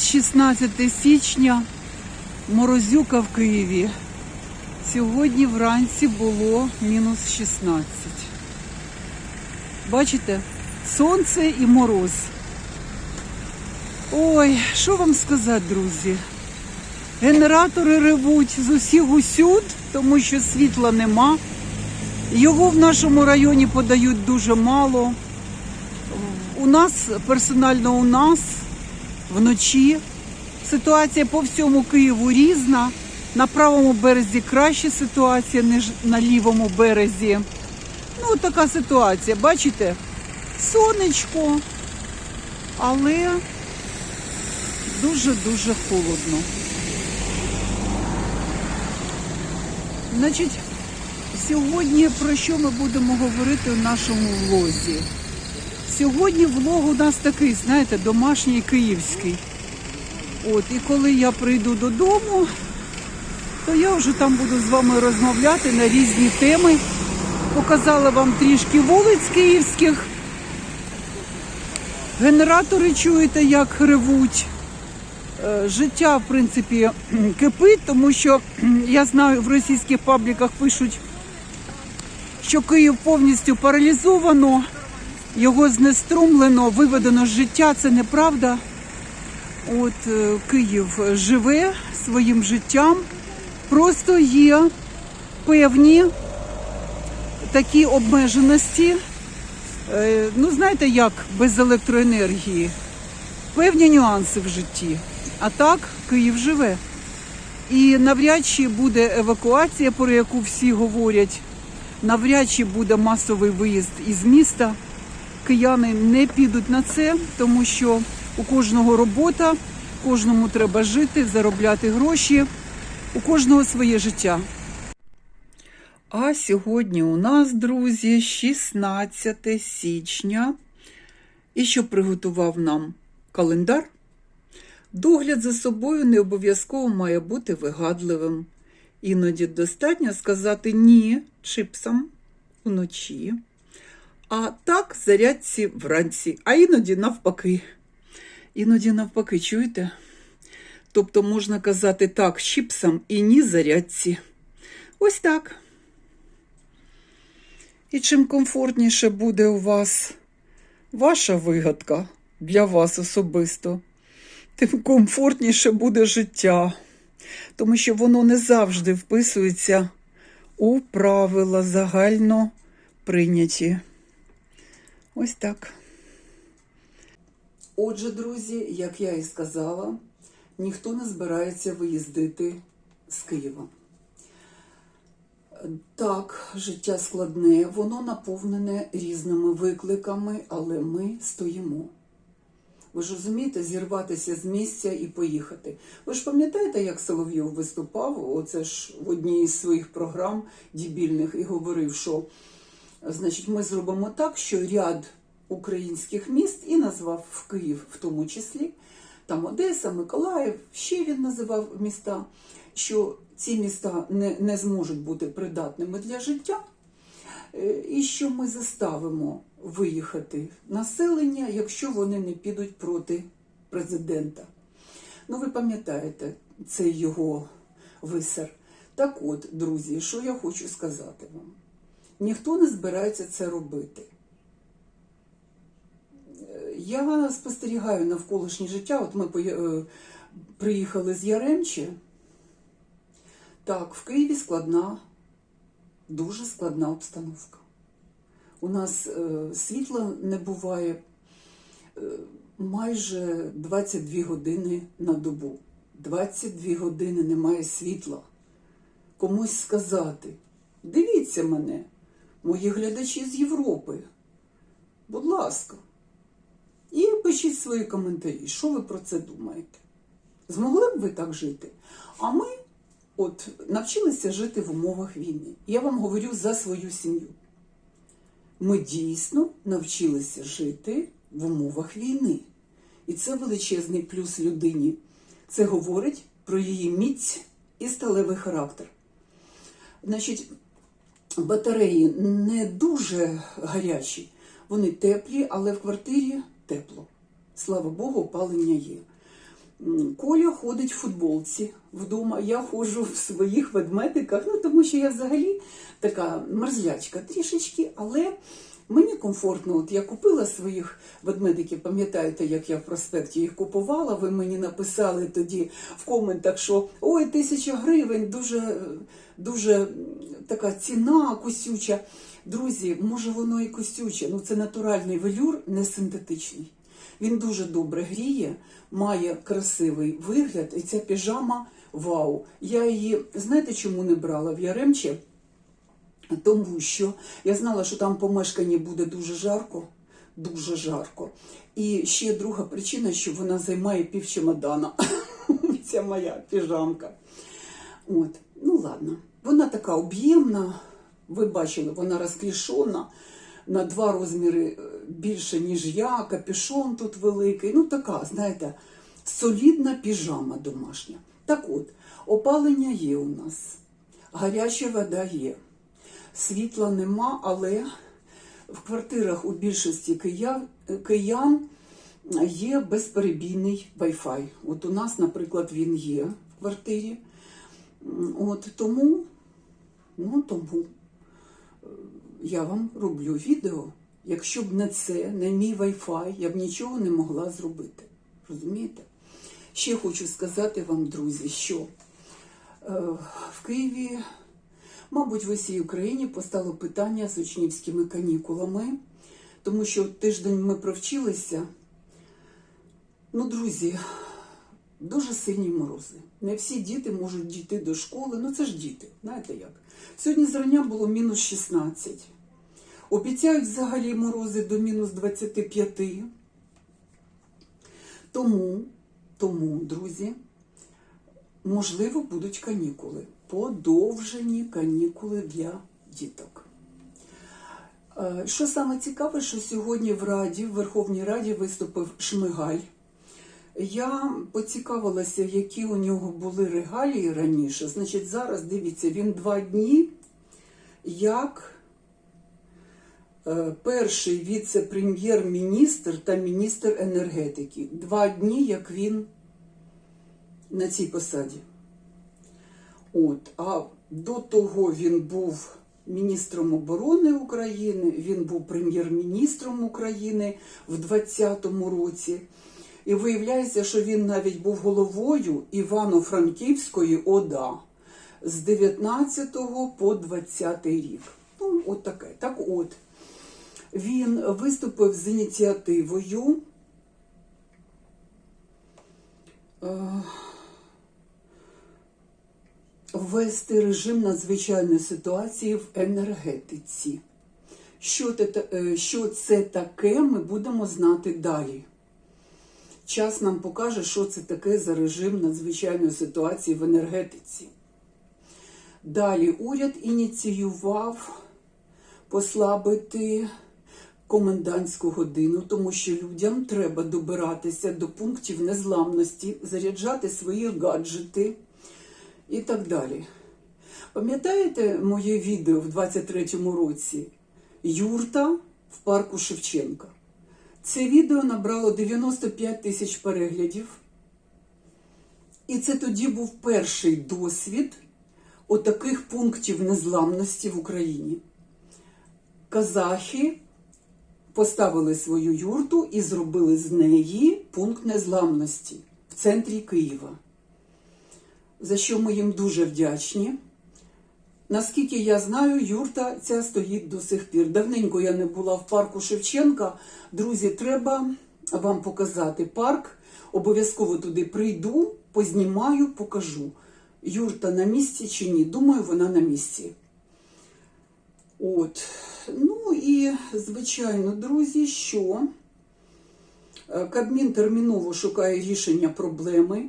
16 січня, морозюка в Києві. Сьогодні вранці було мінус 16. Бачите? Сонце і мороз. Ой, що вам сказати, друзі? Генератори ревуть з усіх усюд, тому що світла нема. Його в нашому районі подають дуже мало. Персонально у нас, вночі. Ситуація по всьому Києву різна. На правому березі краща ситуація, ніж на лівому березі. Ну, така ситуація, бачите? Сонечко, але дуже-дуже холодно. Значить, сьогодні про що ми будемо говорити у нашому влозі? Сьогодні влог у нас такий, знаєте, домашній київський. І коли я прийду додому, то я вже там буду з вами розмовляти на різні теми. Показала вам трішки вулиць київських. Генератори чуєте, як ревуть. Життя, в принципі, кипить, тому що, я знаю, в російських пабліках пишуть, що Київ повністю паралізовано, його знеструмлено, виведено з життя. Це неправда. Київ живе своїм життям. Просто є певні такі обмеженості. Ну, знаєте, як без електроенергії. Певні нюанси в житті. А так, Київ живе. І навряд чи буде евакуація, про яку всі говорять. Навряд чи буде масовий виїзд із міста. Кияни не підуть на це, тому що у кожного робота, кожному треба жити, заробляти гроші, у кожного своє життя. А сьогодні у нас, друзі, 16 січня. І що приготував нам календар? Догляд за собою не обов'язково має бути вигадливим. Іноді достатньо сказати «ні» чипсам вночі, а так зарядці вранці, а іноді навпаки. Іноді навпаки, чуєте? Тобто можна казати так чіпсам і ні зарядці. Ось так. І чим комфортніше буде у вас ваша вигадка для вас особисто, тим комфортніше буде життя. Тому що воно не завжди вписується у правила загально прийняті. Ось так. Отже, друзі, як я і сказала, ніхто не збирається виїздити з Києва. Так, життя складне, воно наповнене різними викликами, але ми стоїмо. Ви ж розумієте, зірватися з місця і поїхати. Ви ж пам'ятаєте, як Соловйов виступав, оце ж в одній із своїх програм дебільних, і говорив, що, значить, ми зробимо так, що ряд українських міст, і назвав в Київ в тому числі, там Одеса, Миколаїв, ще він називав міста, що ці міста не зможуть бути придатними для життя, і що ми заставимо виїхати населення, якщо вони не підуть проти президента. Ну, ви пам'ятаєте цей його висер. Так от, друзі, що я хочу сказати вам. Ніхто не збирається це робити. Я спостерігаю навколишнє життя. От ми приїхали з Яремчі. Так, в Києві складна, дуже складна обстановка. У нас світла не буває майже 22 години на добу. 22 години немає світла. Комусь сказати, дивіться мене, мої глядачі з Європи, будь ласка. І пишіть свої коментарі, що ви про це думаєте. Змогли б ви так жити? А ми навчилися жити в умовах війни. Я вам говорю за свою сім'ю. Ми дійсно навчилися жити в умовах війни. І це величезний плюс людині. Це говорить про її міць і сталевий характер. Значить, батареї не дуже гарячі, вони теплі, але в квартирі тепло. Слава Богу, опалення є. Коля ходить в футболці вдома, я ходжу в своїх ведмедиках, ну тому що я взагалі така мерзлячка трішечки, але мені комфортно. От я купила своїх ведмедиків, пам'ятаєте, як я в проспекті їх купувала, ви мені написали тоді в коментах, що ой, 1000 гривень, дуже така ціна косюча. Друзі, може воно і косюче, ну це натуральний велюр, не синтетичний. Він дуже добре гріє, має красивий вигляд, і ця піжама вау. Я її, знаєте, чому не брала в Яремче? Тому що я знала, що там помешканні буде дуже жарко, дуже жарко. І ще друга причина, що вона займає пів чемодана. Ця моя піжамка. От, ну ладно. Вона така об'ємна, ви бачили, вона розклішона, на 2 розміри більше, ніж я, капюшон тут великий. Ну така, знаєте, солідна піжама домашня. Так от, опалення є у нас, гаряча вода є. Світла нема, але в квартирах у більшості киян є безперебійний Wi-Fi. От у нас, наприклад, він є в квартирі. От тому я вам роблю відео. Якщо б не це, не мій Wi-Fi, я б нічого не могла зробити. Розумієте? Ще хочу сказати вам, друзі, що в Києві, мабуть, в усій Україні постало питання з учнівськими канікулами, тому що тиждень ми провчилися. Ну, друзі, дуже сильні морози. Не всі діти можуть дійти до школи, ну це ж діти, знаєте як. Сьогодні зрання було мінус 16. Обіцяють взагалі морози до мінус 25. Тому, друзі, можливо, будуть канікули. Подовжені канікули для діток. Що саме цікаве, що сьогодні в Верховній Раді виступив Шмигаль. Я поцікавилася, які у нього були регалії раніше. Значить, зараз, дивіться, він 2 дні як перший віце-прем'єр-міністр та міністр енергетики. 2 дні, як він на цій посаді. От, а до того він був міністром оборони України, він був прем'єр-міністром України в 2020 році. І виявляється, що він навіть був головою Івано-Франківської ОДА з 19 по 20 рік. Ну, от таке. Так от, він виступив з ініціативою ввести режим надзвичайної ситуації в енергетиці. Що це таке, ми будемо знати далі. Час нам покаже, що це таке за режим надзвичайної ситуації в енергетиці. Далі уряд ініціював послабити комендантську годину, тому що людям треба добиратися до пунктів незламності, заряджати свої гаджети і так далі. Пам'ятаєте моє відео в 23-му році «Юрта в парку Шевченка»? Це відео набрало 95 тисяч переглядів. І це тоді був перший досвід отаких пунктів незламності в Україні. Казахи поставили свою юрту і зробили з неї пункт незламності в центрі Києва. За що ми їм дуже вдячні. Наскільки я знаю, юрта ця стоїть до сих пір. Давненько я не була в парку Шевченка. Друзі, треба вам показати парк. Обов'язково туди прийду, познімаю, покажу. Юрта на місці чи ні? Думаю, вона на місці. От. Ну і, звичайно, друзі, що Кабмін терміново шукає рішення проблеми.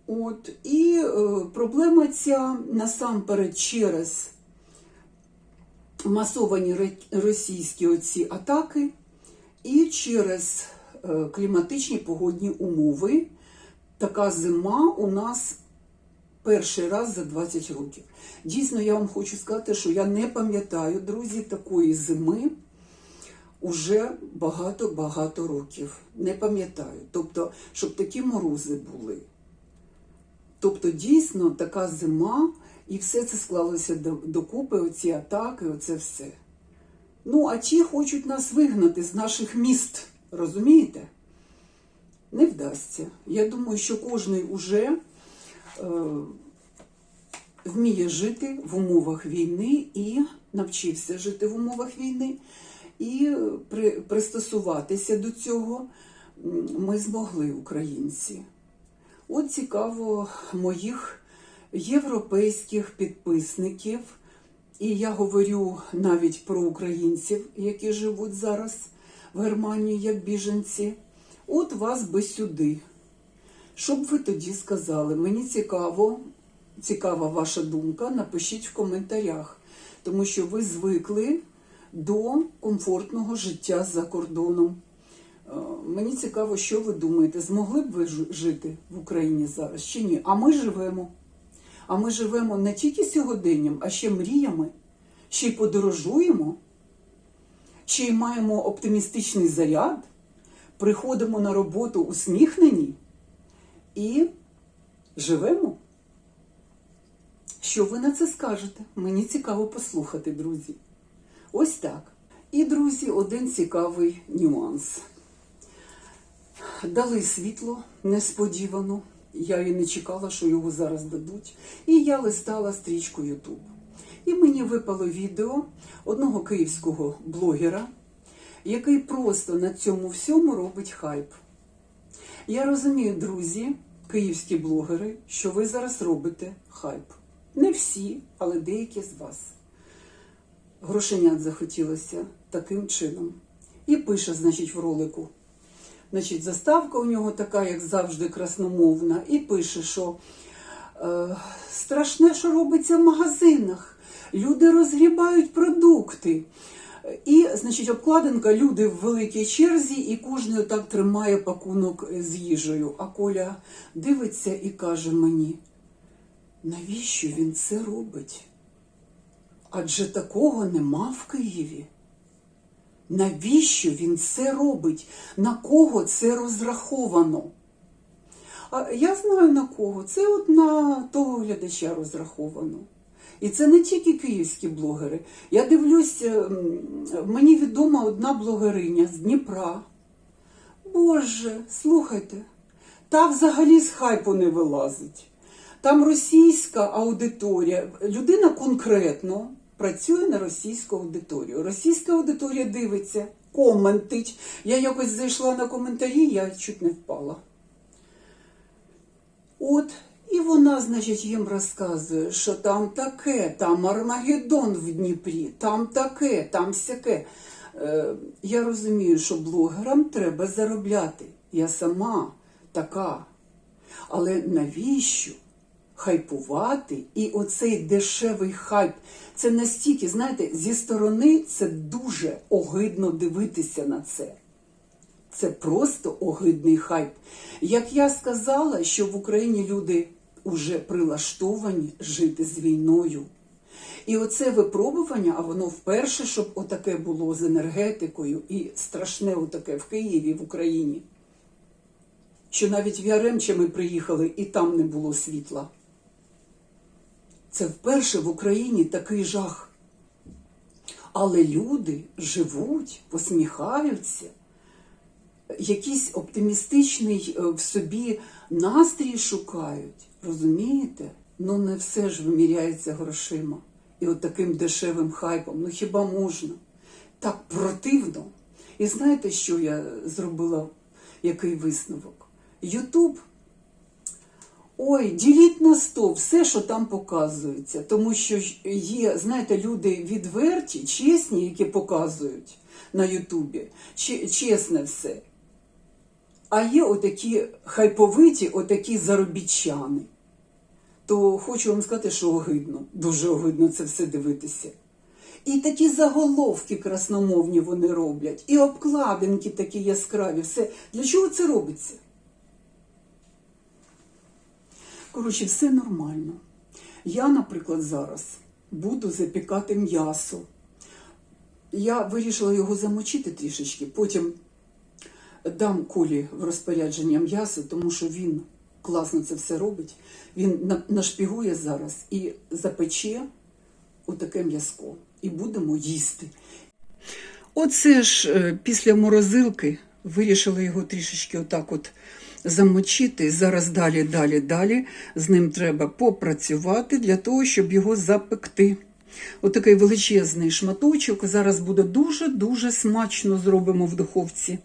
От, і проблема ця насамперед через масовані російські оці атаки і через кліматичні погодні умови. Така зима у нас перший раз за 20 років. Дійсно, я вам хочу сказати, що я не пам'ятаю, друзі, такої зими. уже багато-багато років. Не пам'ятаю. Тобто, щоб такі морози були. Тобто, дійсно, така зима, і все це склалося докупи, оці атаки, оце все. Ну, а ті хочуть нас вигнати з наших міст, розумієте? Не вдасться. Я думаю, що кожен уже вміє жити в умовах війни і навчився жити в умовах війни. І пристосуватися до цього ми змогли, українці. От цікаво моїх європейських підписників, і я говорю навіть про українців, які живуть зараз в Германії як біженці. От вас би сюди. Що б ви тоді сказали? Мені цікава ваша думка, напишіть в коментарях, тому що ви звикли до комфортного життя за кордоном. Мені цікаво, що ви думаєте, змогли б ви жити в Україні зараз чи ні? А ми живемо. А ми живемо не тільки сьогоденням, а ще мріями, ще й подорожуємо, ще й маємо оптимістичний заряд, приходимо на роботу усміхнені і живемо. Що ви на це скажете? Мені цікаво послухати, друзі. Ось так. І, друзі, один цікавий нюанс. Дали світло несподівано. Я і не чекала, що його зараз дадуть. І я листала стрічку YouTube. І мені випало відео одного київського блогера, який просто на цьому всьому робить хайп. Я розумію, друзі, київські блогери, що ви зараз робите хайп. Не всі, але деякі з вас. Грошенят захотілося таким чином. І пише, значить, в ролику. Значить, заставка у нього така, як завжди, красномовна. І пише, що страшне, що робиться в магазинах. Люди розгрібають продукти. І, значить, обкладинка, люди в великій черзі, і кожен отак тримає пакунок з їжею. А Коля дивиться і каже мені, навіщо він це робить? Адже такого нема в Києві. Навіщо він це робить? На кого це розраховано? А я знаю на кого. Це от на того глядача розраховано. І це не тільки київські блогери. Я дивлюсь, мені відома одна блогериня з Дніпра. Боже, слухайте, та взагалі з хайпу не вилазить. Там російська аудиторія, людина конкретно працює на російську аудиторію. Російська аудиторія дивиться, коментить. Я якось зайшла на коментарі, я чуть не впала. От, і вона, значить, їм розказує, що там таке, там Армагеддон в Дніпрі, там таке, там сяке. Я розумію, що блогерам треба заробляти. Я сама така. Але навіщо хайпувати? І оцей дешевий хайп, це настільки, знаєте, зі сторони це дуже огидно дивитися на це. Це просто огидний хайп. Як я сказала, що в Україні люди вже прилаштовані жити з війною. І оце випробування, а воно вперше, щоб отаке було з енергетикою, і страшне отаке в Києві, в Україні. Що навіть в Яремче ми приїхали, і там не було світла. Це вперше в Україні такий жах. Але люди живуть, посміхаються, якийсь оптимістичний в собі настрій шукають. Розумієте? Ну не все ж виміряється грошима. І от таким дешевим хайпом. Ну хіба можна? Так противно. І знаєте, що я зробила? Який висновок? Ютуб. Ой, діліть на 100 все, що там показується. Тому що є, знаєте, люди відверті, чесні, які показують на Ютубі. Чесне все. А є отакі хайповиті, отакі заробітчани. То хочу вам сказати, що огидно, дуже огидно це все дивитися. І такі заголовки красномовні вони роблять, і обкладинки такі яскраві, все. Для чого це робиться? Коротше, все нормально. Я, наприклад, зараз буду запікати м'ясо. Я вирішила його замочити трішечки, потім дам Колі в розпорядження м'ясо, тому що він класно це все робить. Він нашпігує зараз і запече отаке м'язко. І будемо їсти. Оце ж після морозилки вирішила його трішечки отак от замочити. Зараз далі з ним треба попрацювати для того, щоб його запекти. Отакий величезний шматочок. Зараз буде дуже-дуже смачно, зробимо в духовці.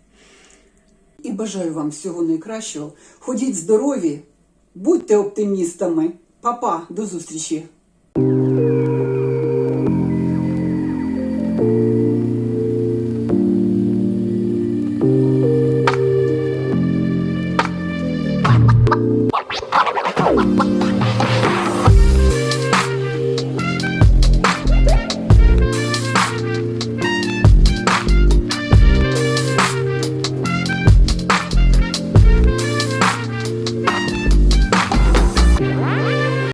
І бажаю вам всього найкращого. Ходіть здорові, будьте оптимістами. Па-па, до зустрічі!